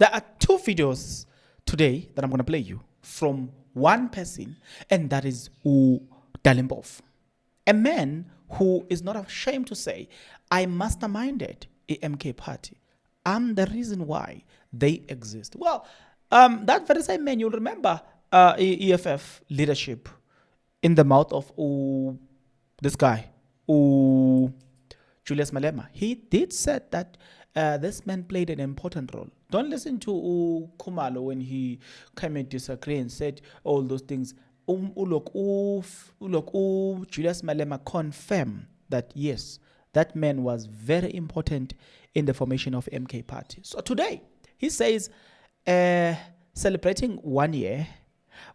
There are two videos today that I'm going to play you from one person, and that is Dali Mpofu, a man who is not ashamed to say, I masterminded a MK party. I'm the reason why they exist. Well, that very same man, you'll remember EFF leadership in the mouth of this guy, Julius Malema. He did said that this man played an important role. Don't listen to Kumalo when he came and disagree and said all those things. Look, Julius Malema confirmed that yes, that man was very important in the formation of MK party. So today, he says, celebrating 1 year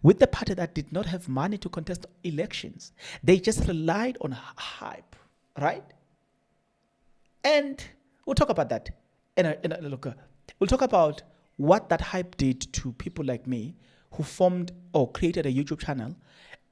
with the party that did not have money to contest elections. They just relied on hype, right? And we'll talk about that. We'll talk about what that hype did to people like me who formed or created a YouTube channel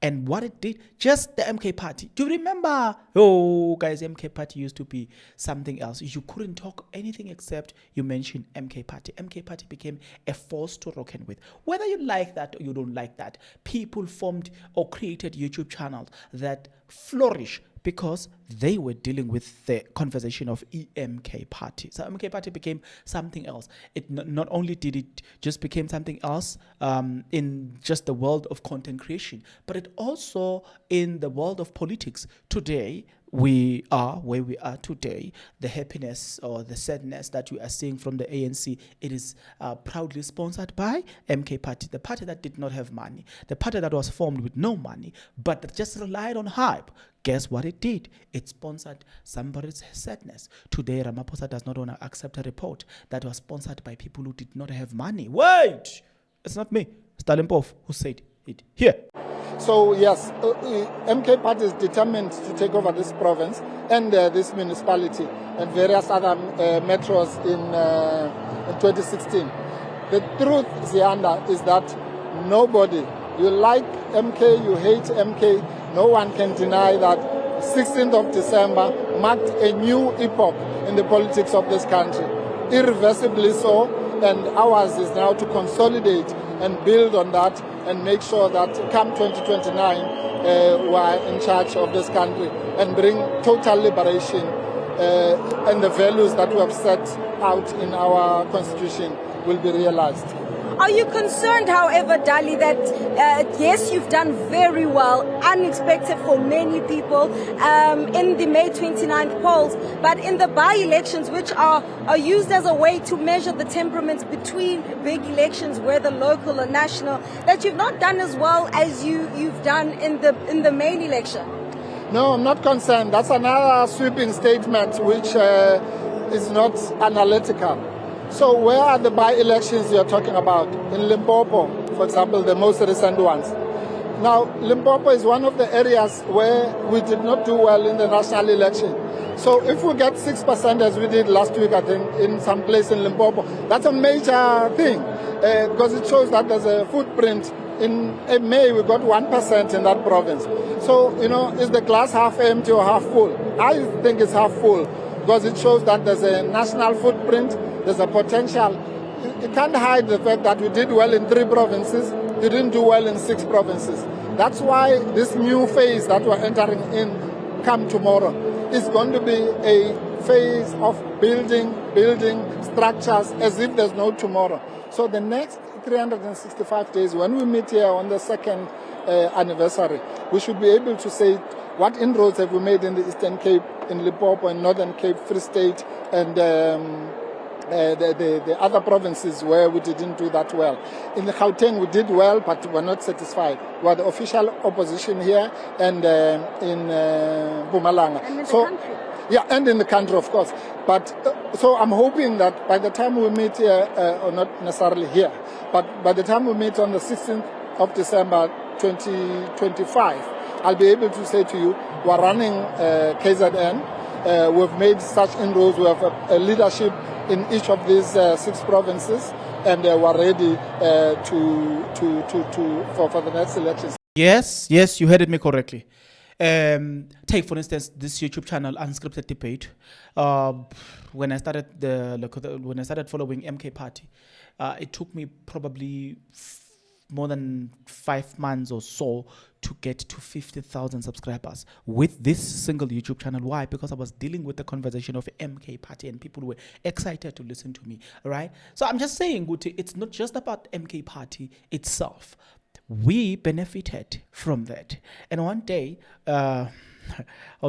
and what it did, just the MK party. Do you remember? Oh, guys, MK party used to be something else. You couldn't talk anything except you mentioned MK party. MK party became a force to reckon with. Whether you like that or you don't like that, people formed or created YouTube channels that flourish because they were dealing with the conversation of EMK party. So MK party became something else. It not only did it just became something else in just the world of content creation, but it also in the world of politics. Today, we are where we are today. The happiness or the sadness that we are seeing from the ANC, it is proudly sponsored by MK party, the party that did not have money, the party that was formed with no money, but that just relied on hype. Guess what it did? It sponsored somebody's sadness. Today, Ramaphosa does not want to accept a report that was sponsored by people who did not have money. Wait! It's not me. It's Dali Mpofu who said it. Here. So yes, MK party is determined to take over this province and this municipality and various other metros in 2016. The truth, Zianda, is that nobody, you like MK, you hate MK, no one can deny that 16th of December marked a new epoch in the politics of this country, irreversibly so, and ours is now to consolidate and build on that and make sure that come 2029 we are in charge of this country and bring total liberation and the values that we have set out in our constitution will be realized. Are you concerned, however, Dali, that yes, you've done very well, unexpected for many people in the May 29th polls, but in the by-elections, which are used as a way to measure the temperaments between big elections, whether local or national, that you've not done as well as you've done in the main election? No, I'm not concerned. That's another sweeping statement which is not analytical. So where are the by-elections you're talking about? In Limpopo, for example, the most recent ones. Now, Limpopo is one of the areas where we did not do well in the national election. So if we get 6% as we did last week, I think, in some place in Limpopo, that's a major thing because it shows that there's a footprint. In May, we got 1% in that province. So, is the glass half empty or half full? I think it's half full because it shows that there's a national footprint. There's a potential. You can't hide the fact that we did well in 3 provinces, we didn't do well in 6 provinces. That's why this new phase that we're entering in come tomorrow is going to be a phase of building structures as if there's no tomorrow. So the next 365 days, when we meet here on the 2nd anniversary, we should be able to say what inroads have we made in the Eastern Cape, in Limpopo and Northern Cape, Free State, and the other provinces where we didn't do that well. In the Gauteng we did well, but we're not satisfied. We're the official opposition here and in Mpumalanga. And in the country. Yeah, and in the country, of course. But so I'm hoping that by the time we meet here, or not necessarily here, but by the time we meet on the 16th of December 2025, I'll be able to say to you, we're running KZN. We've made such inroads. We have a leadership in each of these 6 provinces, and we're ready for the next elections. Yes, you heard me correctly. Take for instance this YouTube channel, Unscripted Debate. When I started following MK Party, It took me probably more than 5 months or so to get to 50,000 subscribers with this single YouTube channel. Why? Because I was dealing with the conversation of MK Party and people were excited to listen to me, right? So I'm just saying, Guti, it's not just about MK Party itself. We benefited from that. And one day, I'll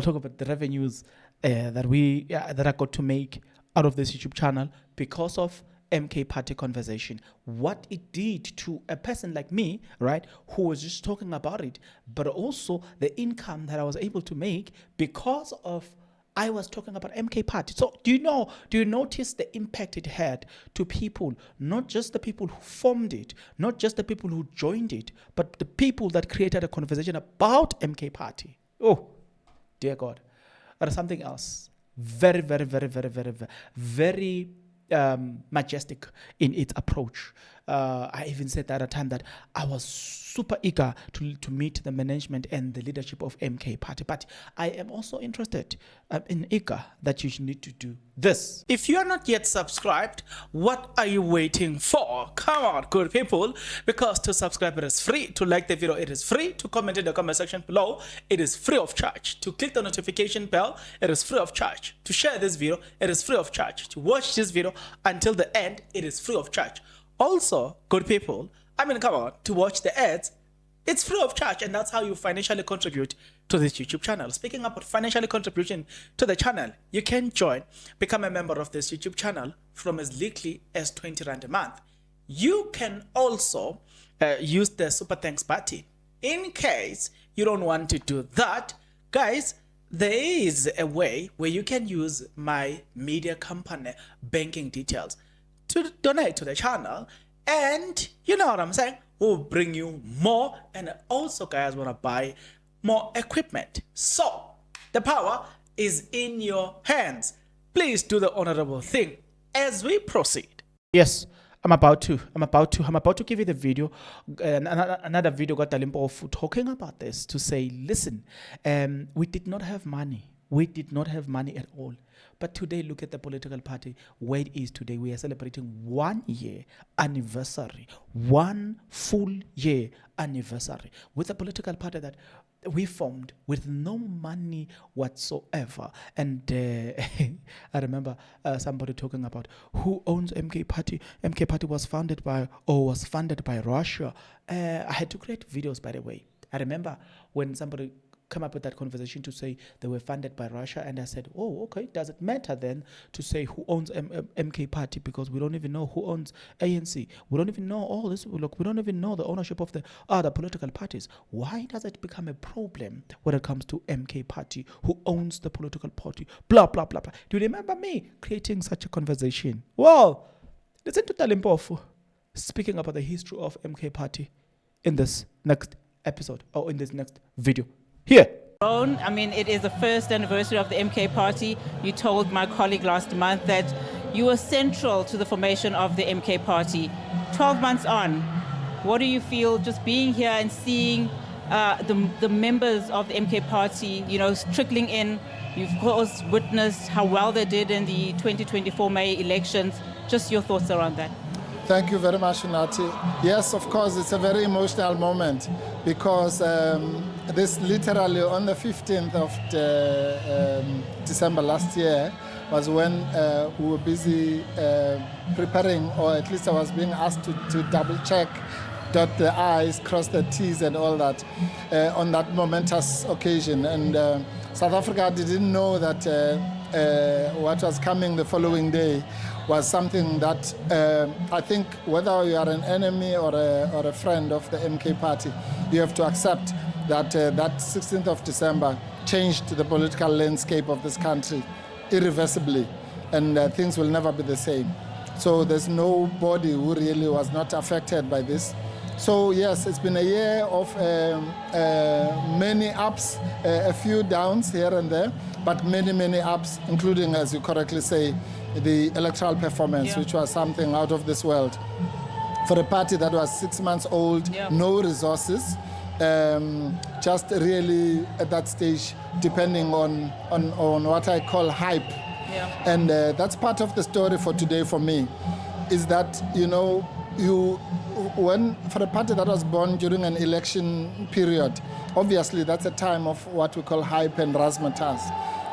talk about the revenues that I got to make out of this YouTube channel because of MK Party conversation, what it did to a person like me, right, who was just talking about it, but also the income that I was able to make because of I was talking about MK Party. So do you notice the impact it had to people, not just the people who formed it, not just the people who joined it, but the people that created a conversation about MK Party. Oh, dear God. Or something else. Very, very, very, very, very, very, very majestic in its approach. I even said that at a time that I was super eager to meet the management and the leadership of MK Party. But I am also interested in eager that you need to do this. If you are not yet subscribed, what are you waiting for? Come on, good people, because to subscribe it is free. To like the video, it is free. To comment in the comment section below, it is free of charge. To click the notification bell, it is free of charge. To share this video, it is free of charge. To watch this video until the end, it is free of charge. Also, good people, come on, to watch the ads, it's free of charge, and that's how you financially contribute to this YouTube channel. Speaking about financially contribution to the channel, you can become a member of this YouTube channel from as little as 20 Rand a month. You can also use the super thanks button. In case you don't want to do that, guys, there is a way where you can use my media company banking details to donate to the channel, and you know what I'm saying, we'll bring you more, and also guys want to buy more equipment. So the power is in your hands. Please do the honorable thing as we proceed. Yes, I'm about to give you the video, another video got Dali Mpofu talking about this, to say, listen, we did not have money. We did not have money at all. But today, look at the political party where it is today. We are celebrating 1 year anniversary, 1 full year anniversary with a political party that we formed with no money whatsoever. And I remember somebody talking about who owns MK Party. MK Party was funded by Russia. I had to create videos, by the way. I remember when somebody come up with that conversation to say they were funded by Russia, and I said, oh, okay, does it matter then to say who owns MK Party, because we don't even know who owns ANC. We don't even know all this. Look, we don't even know the ownership of the other political parties. Why does it become a problem when it comes to MK Party, who owns the political party, blah, blah, blah, blah. Do you remember me creating such a conversation? Well, listen to Dali Mpofu speaking about the history of MK Party in this next episode, or in this next video. Here. It is the first anniversary of the MK Party. You told my colleague last month that you were central to the formation of the MK Party. 12 months on, what do you feel just being here and seeing the members of the MK Party, trickling in? You've of course witnessed how well they did in the 2024 May elections. Just your thoughts around that. Thank you very much, Nati. Yes, of course, it's a very emotional moment because this literally on the 15th of December last year was when we were busy preparing, or at least I was being asked to double check, dot the I's, cross the T's and all that on that momentous occasion. And South Africa didn't know that what was coming the following day was something that I think whether you are an enemy or a friend of the MK Party, you have to accept that that 16th of December changed the political landscape of this country irreversibly, and things will never be the same. So there's nobody who really was not affected by this. So yes, it's been a year of many ups, a few downs here and there, but many, many ups, including, as you correctly say, the electoral performance, which was something out of this world. For a party that was 6 months old, no resources, just really at that stage depending on what I call hype. And that's part of the story for today for me. is that, when for a party that was born during an election period, obviously that's a time of what we call hype and razzmatazz.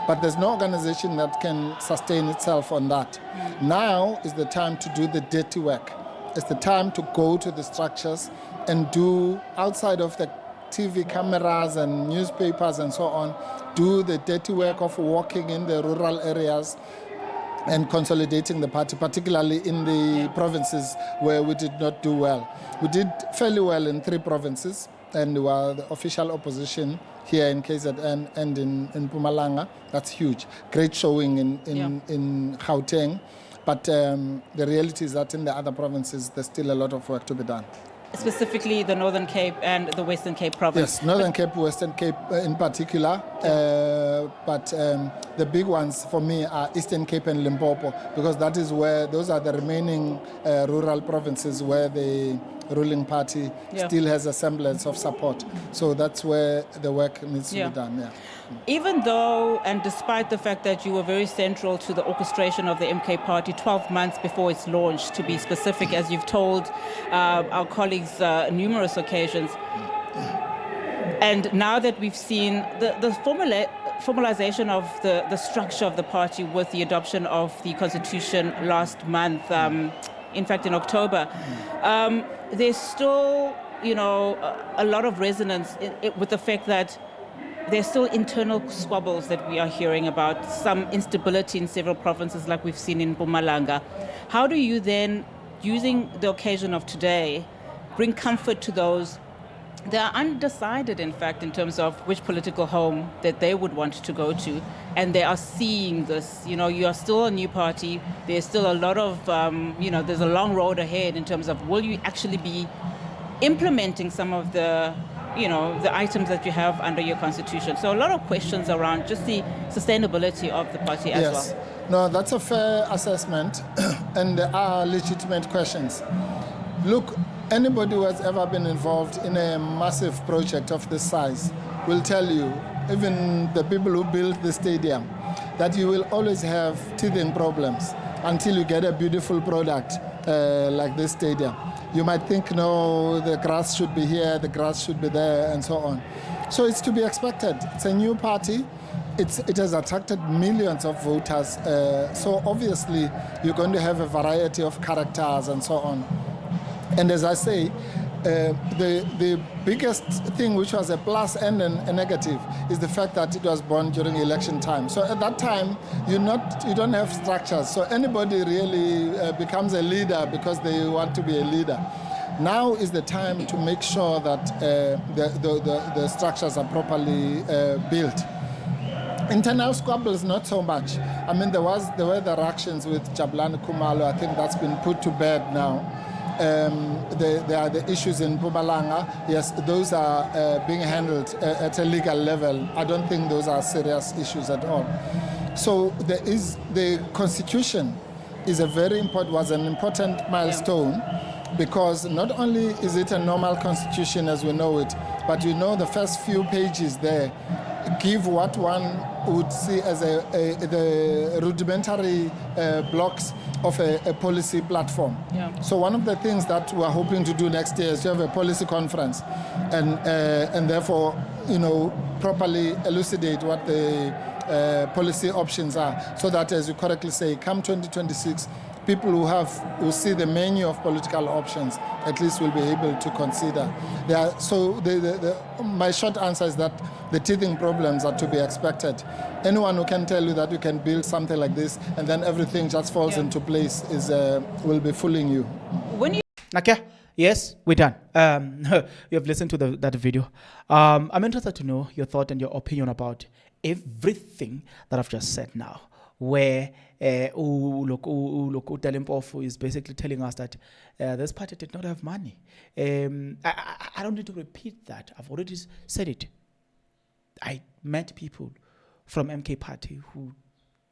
But there's no organization that can sustain itself on that. Now is the time to do the dirty work. It's the time to go to the structures and do, outside of the TV cameras and newspapers and so on, do the dirty work of walking in the rural areas and consolidating the party, particularly in the provinces where we did not do well. We did fairly well in 3 provinces, and we were the official opposition here in KZN and in Mpumalanga. That's huge. Great showing in Gauteng. But the reality is that in the other provinces, there's still a lot of work to be done. Specifically the Northern Cape and the Western Cape province. Yes, Northern Cape, Western Cape in particular. But the big ones for me are Eastern Cape and Limpopo, because that is where, those are the remaining rural provinces where the ruling party still has a semblance of support. So that's where the work needs to be done. Even though, and despite the fact that you were very central to the orchestration of the MK Party 12 months before its launch, to be specific, as you've told our colleagues numerous occasions, and now that we've seen the formalization of the structure of the party with the adoption of the constitution last month, in fact in October, there's still, a lot of resonance with the fact that there's still internal squabbles that we are hearing about, some instability in several provinces like we've seen in Mpumalanga. How do you then, using the occasion of today, bring comfort to those that are undecided, in fact, in terms of which political home that they would want to go to, and they are seeing this? You are still a new party. There's still a lot of, there's a long road ahead in terms of, will you actually be implementing some of the the items that you have under your constitution? So a lot of questions around just the sustainability of the party as well. No, that's a fair assessment, and there are legitimate questions. Look, anybody who has ever been involved in a massive project of this size will tell you, even the people who built the stadium, that you will always have teething problems until you get a beautiful product like this stadium. You might think, no, the grass should be here, the grass should be there, and so on. So it's to be expected. It's a new party. It has attracted millions of voters. So obviously, you're going to have a variety of characters and so on. And as I say, the biggest thing, which was a plus and a negative, is the fact that it was born during election time. So at that time, you don't have structures. So anybody really becomes a leader because they want to be a leader. Now is the time to make sure that the structures are properly built. Internal squabbles, not so much. I mean, there were the reactions with Jabulani Khumalo. I think that's been put to bed now. There are the issues in Mpumalanga. Yes, those are being handled at a legal level. I don't think those are serious issues at all. So the constitution was an important milestone, because not only is it a normal constitution as we know it, but the first few pages there give what one would see as the rudimentary blocks of a policy platform. So one of the things that we're hoping to do next year is to have a policy conference and therefore properly elucidate what the policy options are, so that, as you correctly say, come 2026, people who see the menu of political options at least will be able to consider. My short answer is that the teething problems are to be expected. Anyone who can tell you that you can build something like this and then everything just falls into place will be fooling you. Okay. Yes, we're done. You have listened to that video. I'm interested to know your thought and your opinion about everything that I've just said now, where Dali Mpofu is basically telling us that this party did not have money. I don't need to repeat that. I've already said it. I met people from MK Party who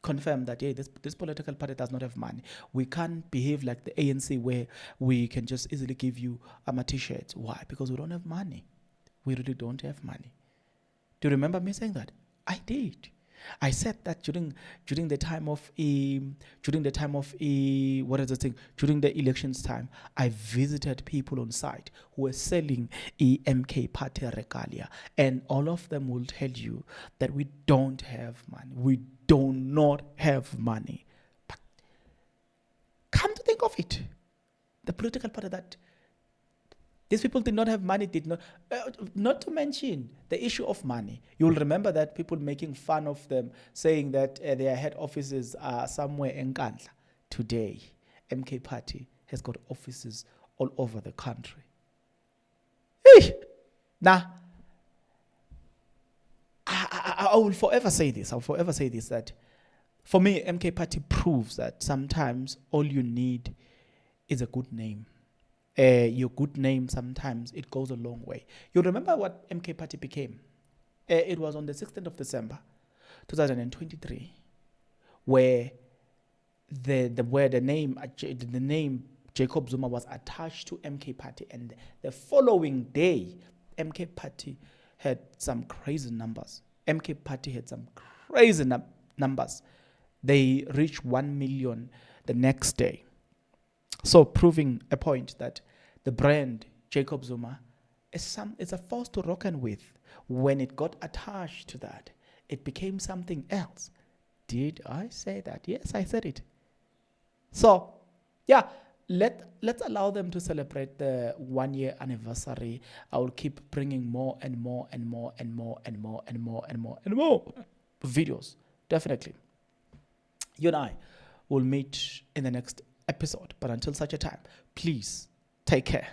confirmed that this political party does not have money. We can't behave like the ANC, where we can just easily give you t-shirts. Why? Because we don't have money. We really don't have money. Do you remember me saying that? I did. I said that during the time of what is the thing, during the elections time, I visited people on site who were selling MK Party regalia, and all of them will tell you that we don't have money. We do not have money. But come to think of it, the political party that these people did not have money, not to mention the issue of money. You'll remember that people making fun of them, saying that their head offices are somewhere in Kandla. Today, MK Party has got offices all over the country. Now, I will forever say this. That for me, MK Party proves that sometimes all you need is a good name. Your good name, sometimes it goes a long way. You remember what MK Party became? It was on the 16th of December, 2023, where the name Jacob Zuma was attached to MK Party, and the following day, MK Party had some crazy numbers. MK Party had some crazy numbers. They reached 1 million the next day. So proving a point that the brand Jacob Zuma is a force to reckon with. When it got attached to that, it became something else. Did I say that? Yes, I said it. So, yeah, let's allow them to celebrate the 1 year anniversary. I will keep bringing more and more and more and more and more and more and more and more videos. Definitely. You and I will meet in the next episode. But until such a time, please take care.